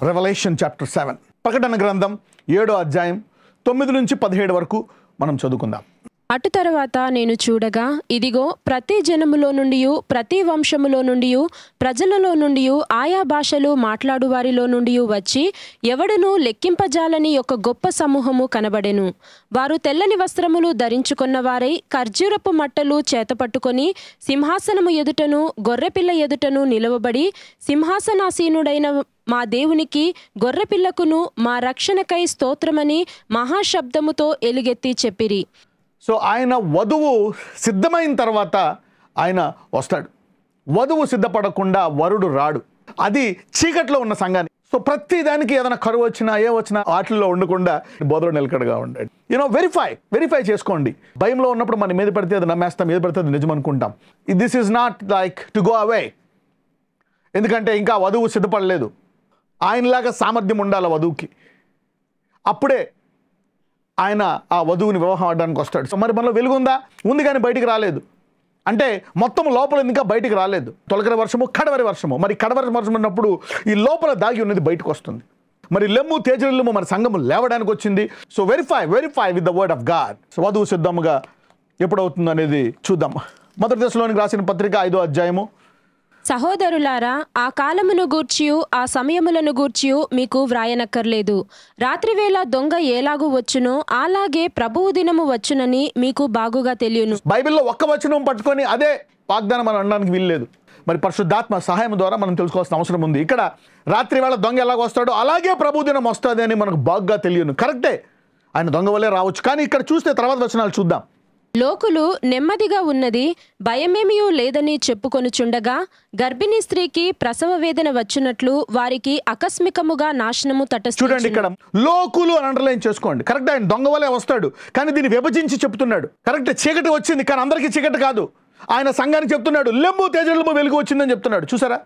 Revelation chapter 7 ప్రకటన గ్రంథం 7వ అధ్యాయం 9 నుంచి 17 వరకు మనం చదువుకుందాం. అటు తరువాత నేను చూడగా, ఇదిగో, ప్రతి జనములో నుండి, ప్రతి వంశములో నుండి, ప్రజలలో నుండి, ఆయా భాషలు మాట్లాడు వారిలో నుండి వచ్చి ఎవడునూ లెక్కింపజాలని ఒక గొప్ప సమూహము కనబడెను. వారు తెల్లని వస్త్రములు ధరించుకున్న వారై ఖర్జూరపు మట్టలు చేతపట్టుకొని సింహాసనము ఎదుటను గొర్రెపిల్ల ఎదుటను నిలవబడి, సింహాసనాసీనుడైన మా దేవునికి గొర్రెపిల్లకును మా రక్షణకై స్తోత్రమని మహాశబ్దముతో ఎలుగెత్తి చెప్పిరి. సో ఆయన వధువు సిద్ధమైన తర్వాత ఆయన వస్తాడు. వధువు సిద్ధపడకుండా వరుడు రాడు. అది చీకట్లో ఉన్న సంఘాన్ని. సో ప్రతి దానికి ఏదైనా కరువు వచ్చినా వచ్చినా వాటిల్లో ఉండకుండా బోధలో నిలకడగా ఉండండి. వెరిఫై చేసుకోండి. భయంలో ఉన్నప్పుడు మన మీద పడితే అది నమ్మేస్తాం, మీద పడితే అది నిజం అనుకుంటాం. This is not like to go away. ఎందుకంటే ఇంకా వధువు సిద్ధపడలేదు. ఆయనలాగా సామర్థ్యం ఉండాలి వధువుకి. అప్పుడే ఆయన ఆ వధువుని వివాహం ఆడడానికి వస్తాడు. సో మరి మనలో వెలుగు ఉందా? ఉంది, కానీ బయటికి రాలేదు. అంటే మొత్తం లోపల ఇంకా బయటికి రాలేదు. తొలకరి వర్షము, కడవరి వర్షము. మరి కడవరి వర్షం ఉన్నప్పుడు ఈ లోపల దాగి ఉన్నది బయటకు వస్తుంది. మరి లెమ్ము తేజరిల్లుము మన సంఘము లేవడానికి వచ్చింది. So verify with the word of God. So వధువు సిద్ధముగా ఎప్పుడవుతుంది అనేది చూద్దాం. మొదటి దశలోనికి రాసిన పత్రిక 5వ అధ్యాయము. సహోదరులారా, ఆ కాలమును గూర్చియు ఆ సమయములను గూర్చియు మీకు వ్రాయనక్కర్లేదు. రాత్రివేళ దొంగ ఎలాగూ వచ్చునో అలాగే ప్రభువు దినము వచ్చునని మీకు బాగుగా తెలియను. బైబిల్లో ఒక్క వచనం పట్టుకొని అదే వాగ్దానం మనం అనడానికి వీల్లేదు. మరి పరిశుద్ధాత్మ సహాయం ద్వారా మనం తెలుసుకోవాల్సిన అవసరం ఉంది. ఇక్కడ రాత్రి వేళ దొంగ ఎలాగ వస్తాడో అలాగే ప్రభు దినం వస్తుంది అని మనకు బాగా తెలియను. కరెక్టే, ఆయన దొంగ వల్లే రావచ్చు. కానీ ఇక్కడ చూస్తే తర్వాత వచనాలు చూద్దాం. లోకులు నెమ్మదిగా ఉన్నది, భయమేమియూ లేదని చెప్పుకొనుచుండగా, గర్భిణీ స్త్రీకి ప్రసవ వేదన వచ్చినట్లు వారికి ఆకస్మికముగా నాశనము తటస్థించును. చూడండి, ఇక్కడ లోకులు అని అండర్లైన్ చేసుకోండి. కరెక్ట్, ఆయన దొంగ వలే వస్తాడు, కానీ దీన్ని విభజించి చెప్తున్నాడు. కరెక్ట్, చీకటి వచ్చింది, కానీ అందరికీ చీకటి కాదు. ఆయన సంఘానికి చెప్తున్నాడు, లెమ్ము తేజరిల్లుము వెలుగు వచ్చిందని చెప్తున్నాడు. చూసారా?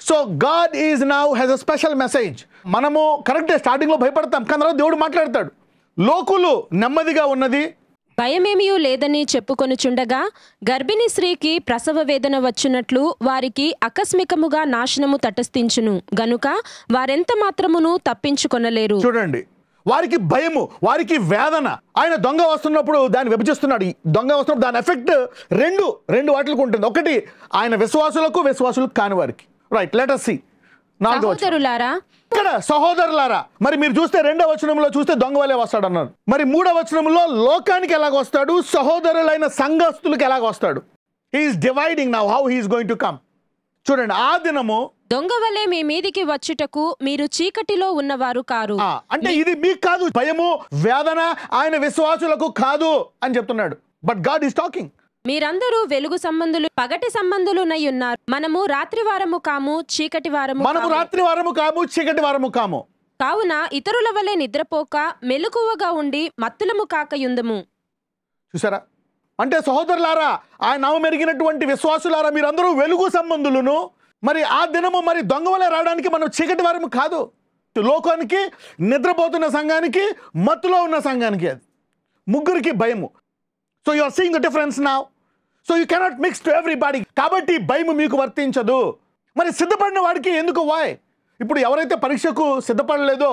So God is now has a special message. మనము కరెక్టే స్టార్టింగ్లో భయపడతాం, కానీ తర్వాత దేవుడు మాట్లాడతాడు. లోకులు నెమ్మదిగా ఉన్నది, భయమేమియూ లేదని చెప్పుకొనుచుండగా, గర్భిణీ స్త్రీకి ప్రసవ వేదన వచ్చినట్లు వారికి ఆకస్మికముగా నాశనము తటస్థించును గనుక వారెంత మాత్రమును తప్పించుకొనలేరు. చూడండి, వారికి భయము, వారికి వేదన. ఆయన దొంగ వస్తున్నప్పుడు దాన్ని విభజిస్తున్నాడు. దొంగ వస్తున్నప్పుడు దాని ఎఫెక్ట్ రెండు వాటికి ఉంటుంది. ఒకటి ఆయన విశ్వాసులకు కాని వారికి. Right, let us see. సహోదరులారా, ఇక్కడ సహోదరులారా, మరి మీరు చూస్తే 2వ వచనంలో చూస్తే దొంగ వలే వస్తాడు అన్నారు. మరి 3వ వచనంలో లోకానికి ఎలాగ వస్తాడు, సహోదరులైన సంఘస్థులకు ఎలాగ వస్తాడు. He's dividing now how he's going to come. చూడండి, ఆ దినము దొంగ వలె మీ మీదికి వచ్చుటకు మీరు చీకటిలో ఉన్నవారు కారు. అంటే ఇది మీకు కాదు, భయము వేదన ఆయన విశ్వాసులకు కాదు అని చెప్తున్నాడు. But God is talking. మీరందరూ వెలుగు సంబంధులు, పగటి సంబంధులునై ఉన్నారు. మనము రాత్రి వారము కాము, చీకటి వారము కాము. కావున ఇతరుల వలె నిద్రపోక మెలకువగా ఉండి మత్తులము కాకయుందము. చూసారా? అంటే సహోదరులారా, ఆయన నామం మెరిగినటువంటి విశ్వాసులారా, మీరందరూ వెలుగు సంబంధులను. మరి ఆ దినము మరి దొంగ వలె రావడానికి మనం చీకటి వారము కాదు. లోకానికి, నిద్రపోతున్న సంఘానికి, మత్తులో ఉన్న సంఘానికి, అది ముగ్గురికి భయము. So you are seeing the difference now. So you cannot mix to everybody. కాబట్టి భయము మీకు వర్తించదు. మరి సిద్ధపడిన వాడికి ఎందుకు వాయ్? ఇప్పుడు ఎవరైతే పరీక్షకు సిద్ధపడలేదో,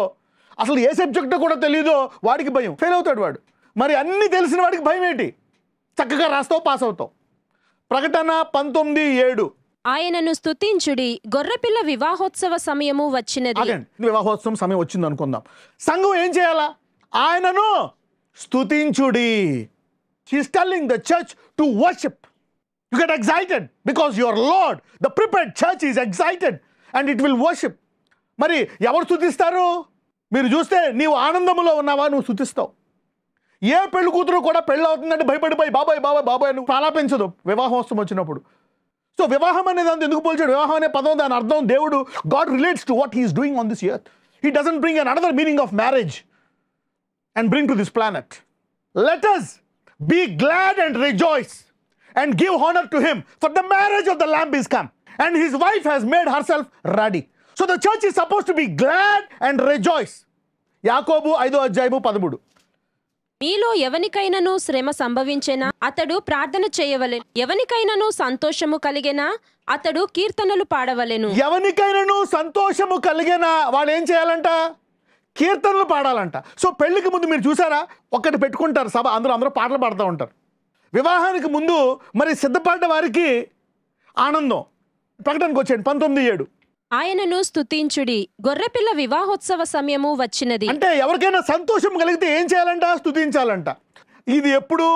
అసలు ఏ సబ్జెక్టు కూడా తెలియదో, వాడికి భయం, ఫెయిల్ అవుతాడు వాడు. మరి అన్నీ తెలిసిన వాడికి భయం ఏంటి? చక్కగా రాస్తావు, పాస్ అవుతావు. ప్రకటన 19:7. ఆయనను స్తుతించుడి, గొర్రెపిల్ల వివాహోత్సవ సమయము వచ్చినది. వివాహోత్సవం సమయం వచ్చింది అనుకుందాం. సంఘం ఏం చేయాలా? ఆయనను స్తుతించుడి. She is telling the church to worship. You get excited because your Lord, the prepared church, is excited and it will worship. మరి ఎవరు స్తుతిస్తారు? మీరు చూస్తే నీవు ఆనందములో ఉన్నావా, నువ్వు స్తుతిస్తావు. ఏ పెళ్లి కూతురు కూడా పెళ్ళి అవుతుందంటే భయపడిపోయి బాబాయ్ నువ్వు ఆలాపించదు వివాహోత్సవం వచ్చినప్పుడు. సో వివాహం అనేది అంత ఎందుకు పోల్చాడు? వివాహం అనే పదం, దాని అర్థం దేవుడు, God relates to what he is doing on this earth. He doesn't bring another meaning of marriage and bring to this planet. Let us be glad and rejoice and give honor to him, for the marriage of the Lamb is come and his wife has made herself ready. So the church is supposed to be glad and rejoice. యాకోబు 5వ అధ్యాయము 13. మీలో ఎవనికైనాను శ్రమ సంభవించెనా అతడు ప్రార్థన చేయవలెను. ఎవనికైనాను సంతోషము కలిగెనా అతడు కీర్తనలు పాడవలెను. ఎవరికైనాను సంతోషము కలిగిన వాళ్ళు ఏం చేయాలంట? కీర్తనలు పాడాలంట. సో పెళ్లికి ముందు మీరు చూసారా, ఒక్కటి పెట్టుకుంటారు సభ, అందరూ పాటలు పాడుతూ ఉంటారు. వివాహానికి ముందు మరి సిద్ధపడ్డ వారికి ఆనందం. ప్రకటనకు వచ్చేయండి 19:7. ఆయనను స్తుతించుడి, గొర్రెపిల్ల వివాహోత్సవ సమయము వచ్చినది. అంటే ఎవరికైనా సంతోషం కలిగితే ఏం చేయాలంట? స్తుతించాలంట. ఇది ఎప్పుడు?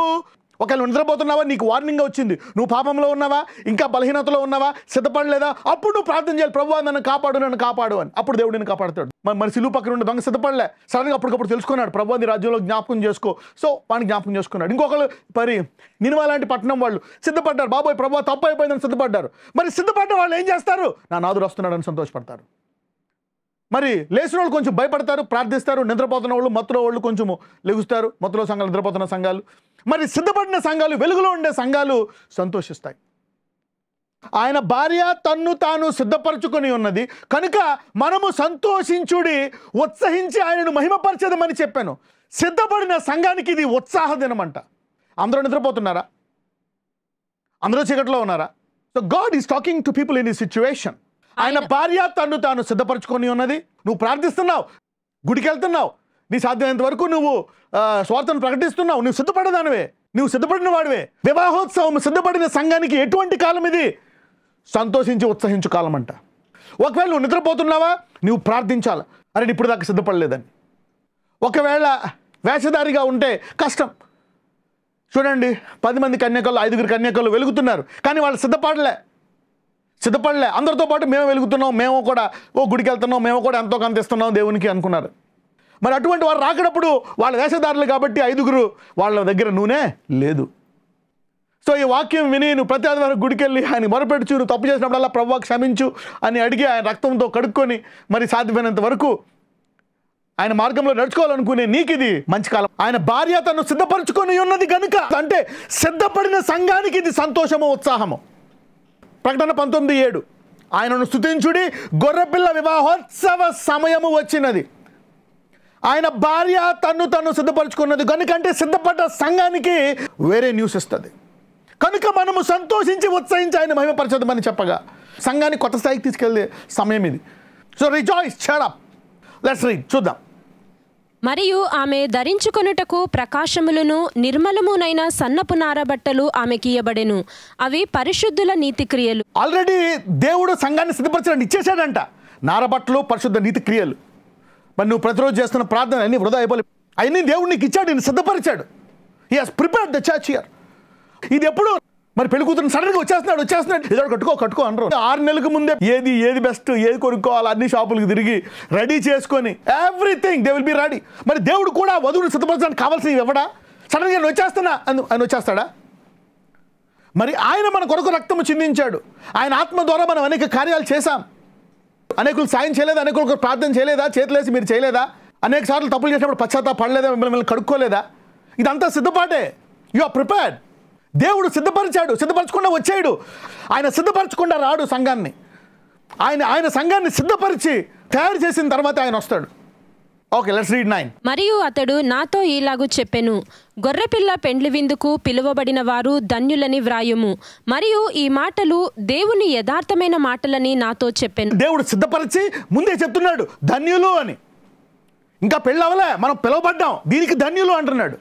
ఒకవేళ నిద్రపోతున్నావా, నీకు వార్నింగ్ వచ్చింది, నువ్వు పాపంలో ఉన్నావా, ఇంకా బలహీనతలో ఉన్నావా, సిద్ధపడలేదా, అప్పుడు నువ్వు ప్రార్థన చేయాలి, ప్రభువా నన్ను కాపాడు అని. అప్పుడు దేవుడిని కాపాడుతాడు. మరి సిలువ పక్కన ఉండే దొంగ సిద్ధపడలే, సడన్గా అప్పటికప్పుడు తెలుసుకున్నాడు, ప్రభువా నీ రాజ్యంలో జ్ఞాపకం చేసుకో. సో వాడిని జ్ఞాపకం చేసుకున్నాడు. ఇంకొకరు మరి నినివే లాంటి పట్టణం వాళ్ళు సిద్ధపడ్డారు, బాబోయ్ ప్రభువా తప్పు అయిపోయిందని సిద్ధపడ్డారు. మరి సిద్ధపడ్డ వాళ్ళు ఏం చేస్తారు? నా నాదుడు వస్తున్నాడని సంతోషపడతారు. మరి లేచిన వాళ్ళు కొంచెం భయపడతారు, ప్రార్థిస్తారు. నిద్రపోతున్న వాళ్ళు, మత్తులో వాళ్ళు కొంచెము లెగుస్తారు. మత్తులో సంఘాలు, నిద్రపోతున్న సంఘాలు. మరి సిద్ధపడిన సంఘాలు, వెలుగులో ఉండే సంఘాలు సంతోషిస్తాయి. ఆయన భార్య తన్ను తాను సిద్ధపరచుకొని ఉన్నది కనుక మనము సంతోషించుడి, ఉత్సహించి ఆయనను మహిమపరచేదమని చెప్పాను. సిద్ధపడిన సంఘానికి ఇది ఉత్సాహ దినమంట. అందరూ నిద్రపోతున్నారా? అందరూ చీకట్లో ఉన్నారా? So God is talking to people in ఈ సిచ్యువేషన్. ఆయన భార్య తన్ను తాను సిద్ధపరచుకొని ఉన్నది. నువ్వు ప్రార్థిస్తున్నావు, గుడికి వెళ్తున్నావు, నీ సాధ్యమైనంత వరకు నువ్వు స్వార్థను ప్రకటిస్తున్నావు, నువ్వు సిద్ధపడదానివే, నువ్వు సిద్ధపడిన వాడివే. వివాహోత్సవం సిద్ధపడిన సంఘానికి ఎటువంటి కాలం ఇది? సంతోషించి ఉత్సహించు కాలం అంట. ఒకవేళ నువ్వు నిద్రపోతున్నావా, నువ్వు ప్రార్థించాలి, అరే ఇప్పుడు దాకా సిద్ధపడలేదని. ఒకవేళ వేషధారిగా ఉంటే కష్టం. చూడండి 10 మంది కన్యకలు, 5 కన్యకలు వెలుగుతున్నారు, కానీ వాళ్ళు సిద్ధపడలే. అందరితో పాటు మేము వెలుగుతున్నాం, మేము కూడా గుడికి వెళ్తున్నాం, మేము కూడా ఎంతో కనిపిస్తున్నాం దేవునికి అనుకున్నారు. మరి అటువంటి వారు రాకడప్పుడు వాళ్ళ వేషధారులు కాబట్టి 5 వాళ్ళ దగ్గర నూనె లేదు. సో ఈ వాక్యం విని నువ్వు ప్రతి ఆదివారం గుడికి వెళ్ళి ఆయన మొరపెడుచు, నువ్వు తప్పు చేసినప్పుడల్లా ప్రభువా క్షమించు అని అడిగి ఆయన రక్తంతో కడుక్కొని మరి సాధ్యమైనంత వరకు ఆయన మార్గంలో నడుచుకోవాలనుకునే నీకు ఇది మంచి కాలం. ఆయన భార్య తను సిద్ధపరచుకొని ఉన్నది కనుక, అంటే సిద్ధపడిన సంఘానికి ఇది సంతోషము, ఉత్సాహము. ప్రకటన 19:7. ఆయనను స్తుతించుడి, గొర్రెపిల్ల వివాహోత్సవ సమయము వచ్చినది. ఆయన భార్య తను సిద్ధపరచుకున్నది కనుక, అంటే సిద్ధపడ్డ సంఘానికి వేరే న్యూస్ ఇస్తుంది. కనుక మనము సంతోషించి ఉత్సహించి ఆయన మహిమపరచదమని చెప్పగా సంఘాన్ని కొత్త స్థాయికి తీసుకెళ్లే సమయం ఇది. So rejoice, cheer up. Let's read, చూద్దాం. మరియు ఆమె ధరించుకొనుటకు ప్రకాశములను నిర్మలమునైన సన్నపు నారబట్టలు ఆమెకియబడెను. అవి పరిశుద్ధుల నీతి క్రియలు. ఆల్రెడీ దేవుడు సంఘాన్ని సిద్ధపరచడానికి ఇచ్చేసాడంట నారబట్టలు, పరిశుద్ధ నీతి క్రియలు. మరి నువ్వు ప్రతిరోజు చేస్తున్న ప్రార్థన అన్ని వృధా అయిపోలేదు. అవన్నీ దేవుడు నీకు ఇచ్చాడు, నేను సిద్ధపరిచాడు. He has prepared the church here. ఇది ఎప్పుడు మరి పెళ్లి కూతురు సడన్గా వచ్చేస్తున్నాడు ఏదో కట్టుకో అనరు. 6 నెలలకు ముందే ఏది బెస్ట్, ఏది కొనుక్కోవాలి అన్ని షాపులకు తిరిగి రెడీ చేసుకొని everything they will be ready. మరి దేవుడు కూడా వధువుని సిద్ధపరచడానికి కావాల్సినవి ఇవ్వడా? సడన్గా నేను వచ్చేస్తున్నా ఆయన వచ్చేస్తాడా? మరి ఆయన మన కొరకు రక్తము చిందించాడు. ఆయన ఆత్మ ద్వారా మనం అనేక కార్యాలు చేశాం. అనేకులు సాయం చేయలేదా? అనేకులకు ప్రార్థన చేయలేదా? చేతులేసి మీరు చేయలేదా? అనేక సార్లు తప్పులు చేసినప్పుడు పశ్చాత్తాపడలేదా? మిమ్మల్ని కడుక్కోలేదా? ఇదంతా సిద్ధపాటే. You are prepared. దేవుడు సిద్ధపరిచాడు, సిద్ధపరచకుండా వచ్చాడు. ఆయన సిద్ధపరచకుండా రాడు సంఘాన్ని. ఆయన సంఘాన్ని సిద్ధపరిచి తయారు చేసిన తర్వాత ఆయన వస్తాడు. Okay, let's read 9. మరియు అతడు నాతో ఈలాగు చెప్పెను, గొర్రెపిల్ల పెండ్లి విందుకు పిలువబడిన వారు ధన్యులని వ్రాయుము. మరియు ఈ మాటలు దేవుని యథార్థమైన మాటలని నాతో చెప్పెను. దేవుడు సిద్ధపరిచి ముందే చెప్తున్నాడు ధన్యులు అని. ఇంకా పెళ్ళి అవ్వలే, మనం పిలువబడ్డాం, దీనికి ధన్యులు అంటున్నాడు.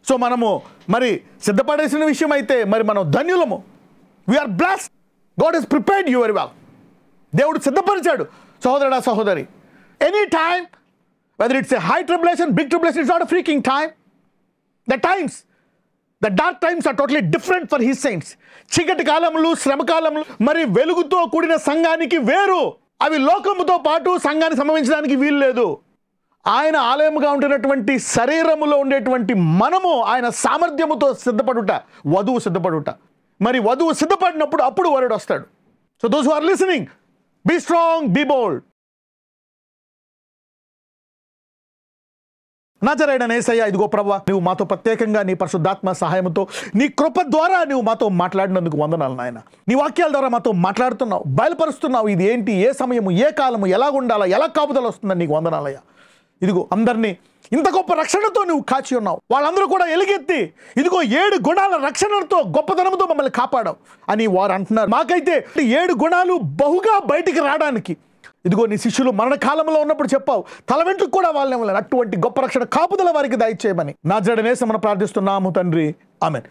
సో మనము మరి సిద్ధపడేసిన విషయం అయితే మరి మనం ధన్యులము. We are blessed. God has prepared you very well. దేవుడు సిద్ధపరిచాడు. సహోదరుడా, సహోదరి, any time, whether it's a high tribulation, big tribulation, it's not a freaking time. The dark times are totally different for his saints. చీకటి కాలములు, శ్రమ కాలములు మరి వెలుగుతో కూడిన సంఘానికి వేరు. అవి లోకముతో పాటు సంఘాన్ని సంభవించడానికి వీలు లేదు. ఆయన ఆలయముగా ఉంటున్నటువంటి శరీరములో ఉండేటువంటి మనము ఆయన సామర్థ్యముతో సిద్ధపడుట, వధువు సిద్ధపడుట. మరి వధువు సిద్ధపడినప్పుడు అప్పుడు వరుడు వస్తాడు. So those who are listening, be strong, be bold. నజరేయుడైన యేసయ్య, ఇదిగో ప్రభువా, నువ్వు మాతో ప్రత్యేకంగా నీ పరిశుద్ధాత్మ సహాయంతో నీ కృప ద్వారా నువ్వు మాతో మాట్లాడినందుకు వందనాలు నాయన. నీ వాక్యాల ద్వారా మాతో మాట్లాడుతున్నావు, బయలుపరుస్తున్నావు. ఇది ఏంటి, ఏ సమయము, ఏ కాలము, ఎలా ఉండాలా, ఎలా కాపుదల వస్తుందని నీకు వందనాలయ్యా. ఇదిగో అందరినీ ఇంత గొప్ప రక్షణతో నువ్వు కాచి ఉన్నావు. వాళ్ళందరూ కూడా ఎలుగెత్తి ఇదిగో 7 గుణాల రక్షణతో గొప్పతనంతో మమ్మల్ని కాపాడావు అని వారు అంటున్నారు. మాకైతే 7 గుణాలు బహుగా బయటికి రావడానికి ఇదిగో నీ శిష్యులు మరణకాలంలో ఉన్నప్పుడు చెప్పావు, తల వెంట్రుకు కూడా వాళ్ళని ఇవ్వలేదు. అటువంటి గొప్ప రక్షణ కాపుదల వారికి దయచేయమని నజరేయుడైన యేసు మనం ప్రార్థిస్తున్నాము తండ్రి, ఆమేన్.